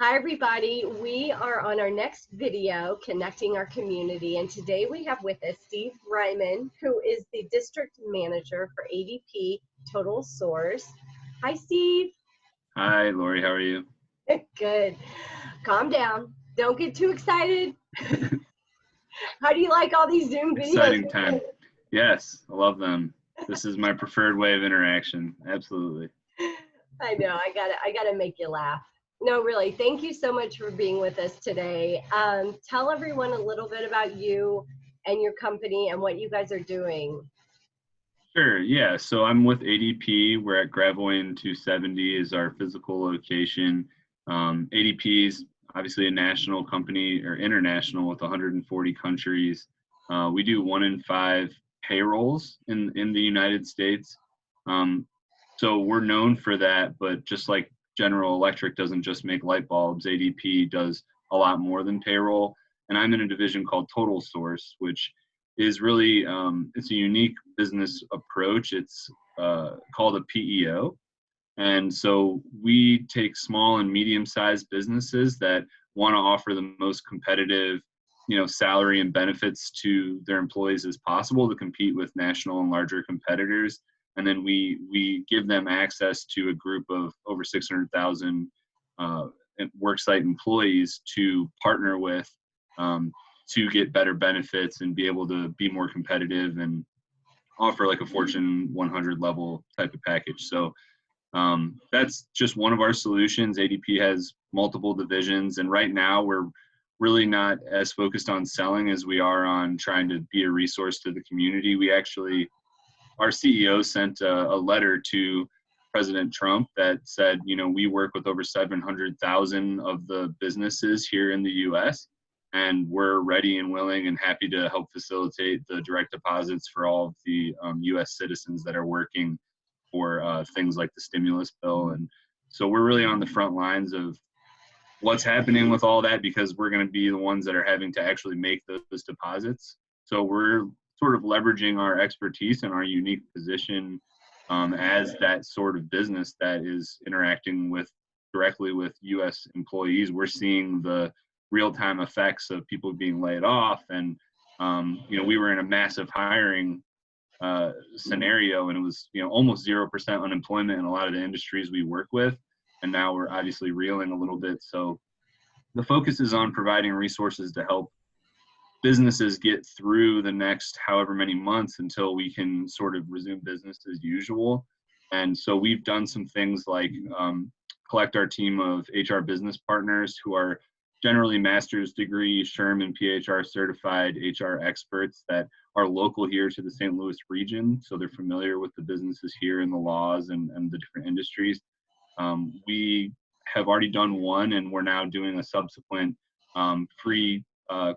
Hi, everybody. We are on our next video, Connecting Our Community, and today we have with us Steve Ryman, who is the District Manager for ADP TotalSource. Hi, Steve. Hi, Lori. How are you? Good. Calm down. Don't get too excited. How do you like all these Zoom videos? Exciting time. Yes, I love them. This is my preferred way of interaction. Absolutely. I know. I gotta make you laugh. No, really. Thank you so much for being with us today. Tell everyone a little bit about you and your company and what you guys are doing. Sure. Yeah. So I'm with ADP. We're at Gravois 270 is our physical location. ADP is obviously a national company or international with 140 countries. We do 1 in 5 payrolls in the United States. So we're known for that, but just like General Electric doesn't just make light bulbs, ADP does a lot more than payroll. And I'm in a division called TotalSource, which is really it's a unique business approach. It's called a PEO, and so we take small and medium-sized businesses that want to offer the most competitive, salary and benefits to their employees as possible to compete with national and larger competitors. And then we give them access to a group of over 600,000 worksite employees to partner with to get better benefits and be able to be more competitive and offer like a Fortune 100 level type of package. So that's just one of our solutions. ADP has multiple divisions, and right now we're really not as focused on selling as we are on trying to be a resource to the community. Our CEO sent a letter to President Trump that said, we work with over 700,000 of the businesses here in the U.S., and we're ready and willing and happy to help facilitate the direct deposits for all of the U.S. citizens that are working for things like the stimulus bill. And so we're really on the front lines of what's happening with all that, because we're going to be the ones that are having to actually make those deposits. So we're sort of leveraging our expertise and our unique position as that sort of business that is interacting directly with U.S. employees. We're seeing the real-time effects of people being laid off, and we were in a massive hiring scenario, and it was almost 0% unemployment in a lot of the industries we work with, and now we're obviously reeling a little bit. So the focus is on providing resources to help businesses get through the next however many months until we can sort of resume business as usual. And so we've done some things like collect our team of HR business partners who are generally master's degree, SHRM and PHR certified HR experts that are local here to the St. Louis region. So they're familiar with the businesses here and the laws and the different industries. We have already done one, and we're now doing a subsequent free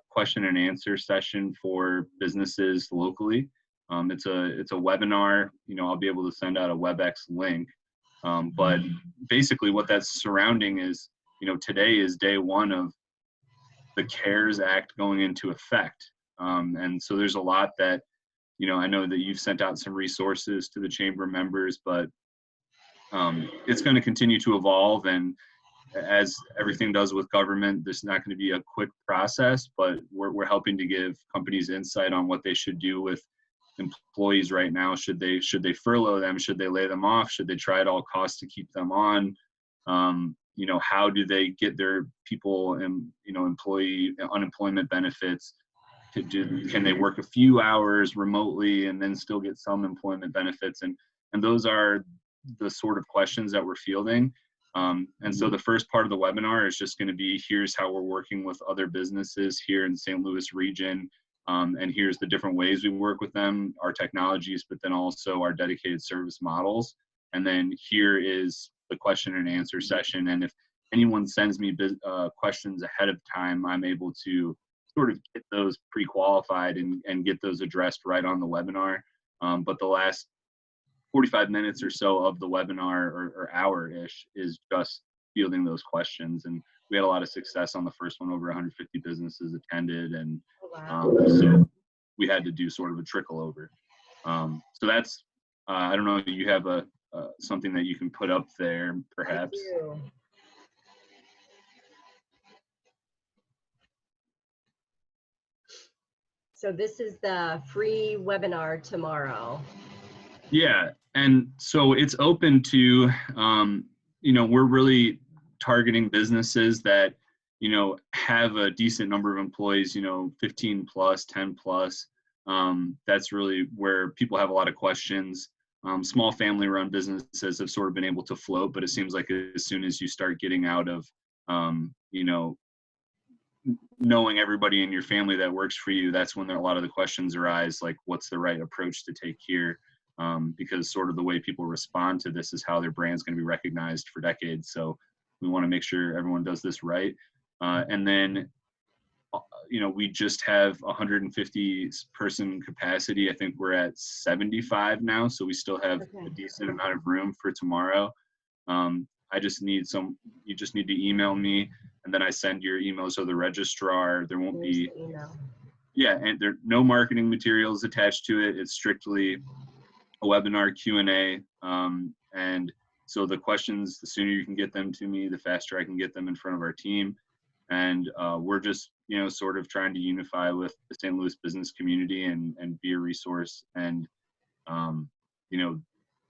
question and answer session for businesses locally. It's a webinar. I'll be able to send out a WebEx link. But basically what that's surrounding is, today is day one of the CARES Act going into effect. And so there's a lot that, I know that you've sent out some resources to the chamber members, but it's going to continue to evolve. And as everything does with government, there's not going to be a quick process, but we're helping to give companies insight on what they should do with employees right now. Should they furlough them? Should they lay them off? Should they try at all costs to keep them on? How do they get their people and, employee unemployment benefits? Can they work a few hours remotely and then still get some employment benefits? And those are the sort of questions that we're fielding. And so the first part of the webinar is just going to be, here's how we're working with other businesses here in the St. Louis region. And here's the different ways we work with them, our technologies, but then also our dedicated service models. And then here is the question and answer session. And if anyone sends me questions ahead of time, I'm able to sort of get those pre-qualified and get those addressed right on the webinar. But the last 45 minutes or so of the webinar or hour-ish is just fielding those questions. And we had a lot of success on the first one. Over 150 businesses attended, and so we had to do sort of a trickle over. So that's, I don't know, you have something that you can put up there, perhaps. So this is the free webinar tomorrow. Yeah, and so it's open to, we're really targeting businesses that, have a decent number of employees, 15 plus, 10 plus. That's really where people have a lot of questions. Small family run businesses have sort of been able to float, but it seems like as soon as you start getting out of, knowing everybody in your family that works for you, that's when a lot of the questions arise, like what's the right approach to take here? Because sort of the way people respond to this is how their brand's going to be recognized for decades. So we want to make sure everyone does this right. And then, we just have 150 person capacity. I think we're at 75 now. So we still have a decent amount of room for tomorrow. I just need you just need to email me, and then I send your emails to the registrar. There won't be, and there no marketing materials attached to it. It's strictly a webinar Q&A. And so the questions, the sooner you can get them to me, the faster I can get them in front of our team. And we're just, sort of trying to unify with the St. Louis business community and be a resource. And,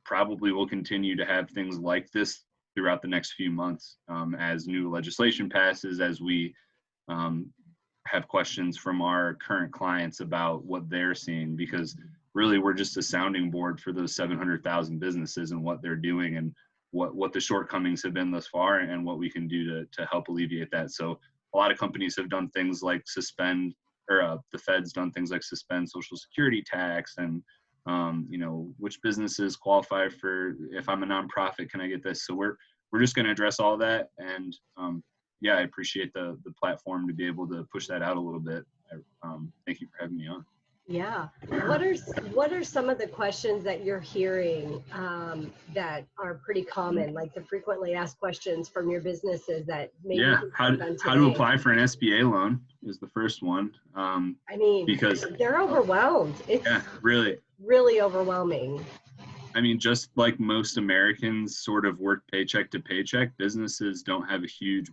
probably will continue to have things like this throughout the next few months as new legislation passes, as we have questions from our current clients about what they're seeing, because really we're just a sounding board for those 700,000 businesses and what they're doing and what the shortcomings have been thus far and what we can do to help alleviate that. So a lot of companies have done things like suspend, or the Fed's done things like suspend Social Security tax, and which businesses qualify for, if I'm a nonprofit, can I get this? So we're just going to address all that. And I appreciate the platform to be able to push that out a little bit. Thank you for having me on. Yeah. What are some of the questions that you're hearing that are pretty common, like the frequently asked questions from your businesses that maybe how to apply for an SBA loan is the first one. Because they're overwhelmed. It's really overwhelming. I mean, just like most Americans sort of work paycheck to paycheck, businesses don't have a huge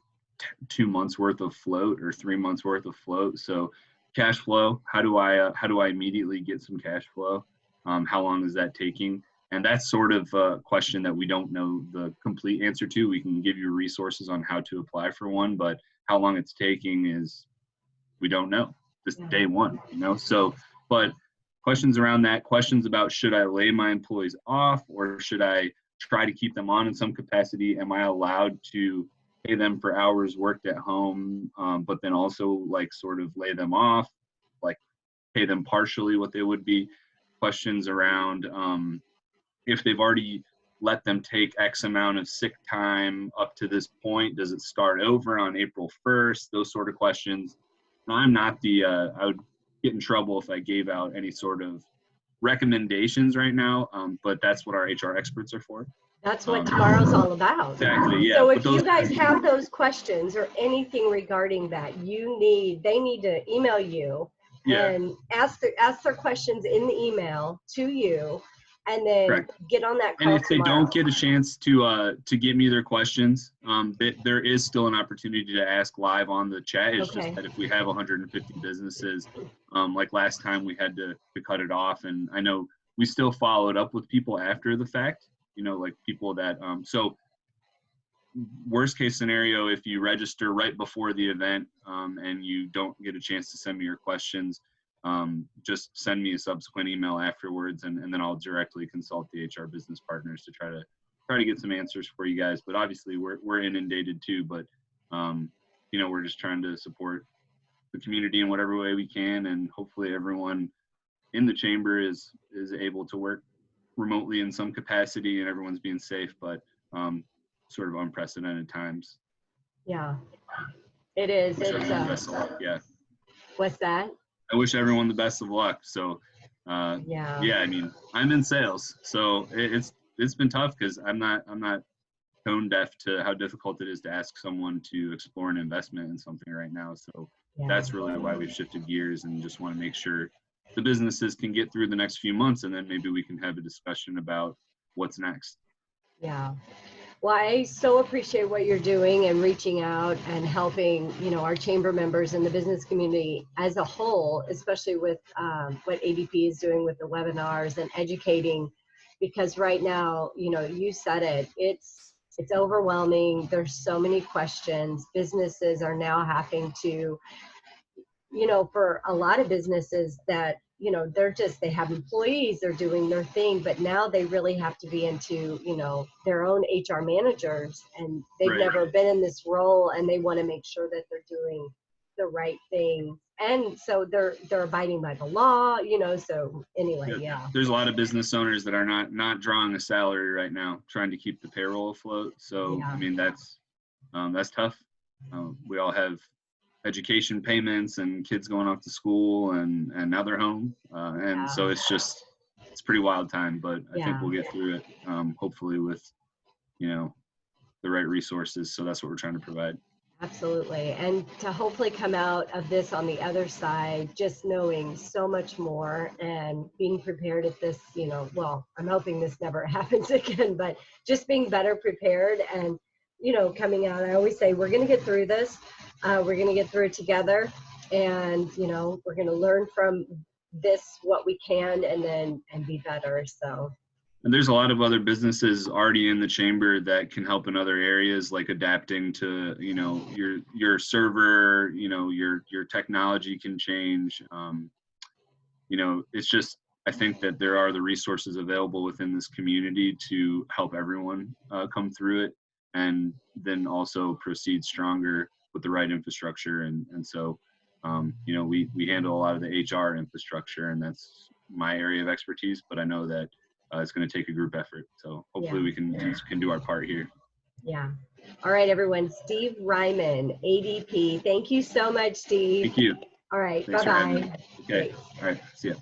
2 months worth of float or 3 months worth of float. So cash flow, how do I immediately get some cash flow? How long is that taking? And that's sort of a question that we don't know the complete answer to. We can give you resources on how to apply for one, but how long it's taking is, we don't know. This day one, So, but questions around that, questions about, should I lay my employees off or should I try to keep them on in some capacity? Am I allowed to pay them for hours worked at home, but then also like sort of lay them off, like pay them partially what they would be? Questions around if they've already let them take X amount of sick time up to this point, does it start over on April 1st? Those sort of questions. Now, I'm not I would get in trouble if I gave out any sort of recommendations right now, but that's what our HR experts are for. That's what tomorrow's all about. Exactly, yeah. So if you guys have those questions or anything regarding that, they need to email you and ask their questions in the email to you, and then get on that call. And if they don't get a chance to get me their questions, there is still an opportunity to ask live on the chat. It's just that if we have 150 businesses, like last time we had to cut it off, and I know we still followed up with people after the fact. Like people that, so worst case scenario, if you register right before the event and you don't get a chance to send me your questions, just send me a subsequent email afterwards, and then I'll directly consult the HR business partners to try to get some answers for you guys. But obviously we're inundated too, but we're just trying to support the community in whatever way we can, and hopefully everyone in the chamber is able to work remotely in some capacity and everyone's being safe, but sort of unprecedented times. Yeah, it is. Best of luck. Yeah. What's that? I wish everyone the best of luck. So I mean, I'm in sales, so it's been tough because I'm not tone deaf to how difficult it is to ask someone to explore an investment in something right now. So that's really why we've shifted gears and just want to make sure the businesses can get through the next few months, and then maybe we can have a discussion about what's next. Yeah. Well, I so appreciate what you're doing and reaching out and helping, our chamber members and the business community as a whole, especially with what ADP is doing with the webinars and educating, because right now, you said it, it's overwhelming. There's so many questions. Businesses are now having to, for a lot of businesses that, they have employees, they're doing their thing, but now they really have to be into, their own HR managers, and they've Right. never been in this role, and they want to make sure that they're doing the right thing. And so they're abiding by the law, so anyway, yeah. There's a lot of business owners that are not drawing a salary right now, trying to keep the payroll afloat. So, Yeah. I mean, that's tough. We all have education payments and kids going off to school, and now they're home. And so it's pretty wild time, but I think we'll get through it, hopefully with, the right resources. So that's what we're trying to provide. Absolutely. And to hopefully come out of this on the other side, just knowing so much more and being prepared at this, well, I'm hoping this never happens again, but just being better prepared and, coming out. I always say, we're going to get through this. We're going to get through it together. And, we're going to learn from this what we can, and be better. So. And there's a lot of other businesses already in the chamber that can help in other areas, like adapting to, your server, your technology can change. It's just, I think that there are the resources available within this community to help everyone come through it, and then also proceed stronger with the right infrastructure. And so, we handle a lot of the HR infrastructure, and that's my area of expertise, but I know that it's going to take a group effort. So hopefully we can do our part here. Yeah. All right, everyone. Steve Ryman, ADP. Thank you so much, Steve. Thank you. All right. Thanks for having me. Bye-bye. Okay. All right. See ya.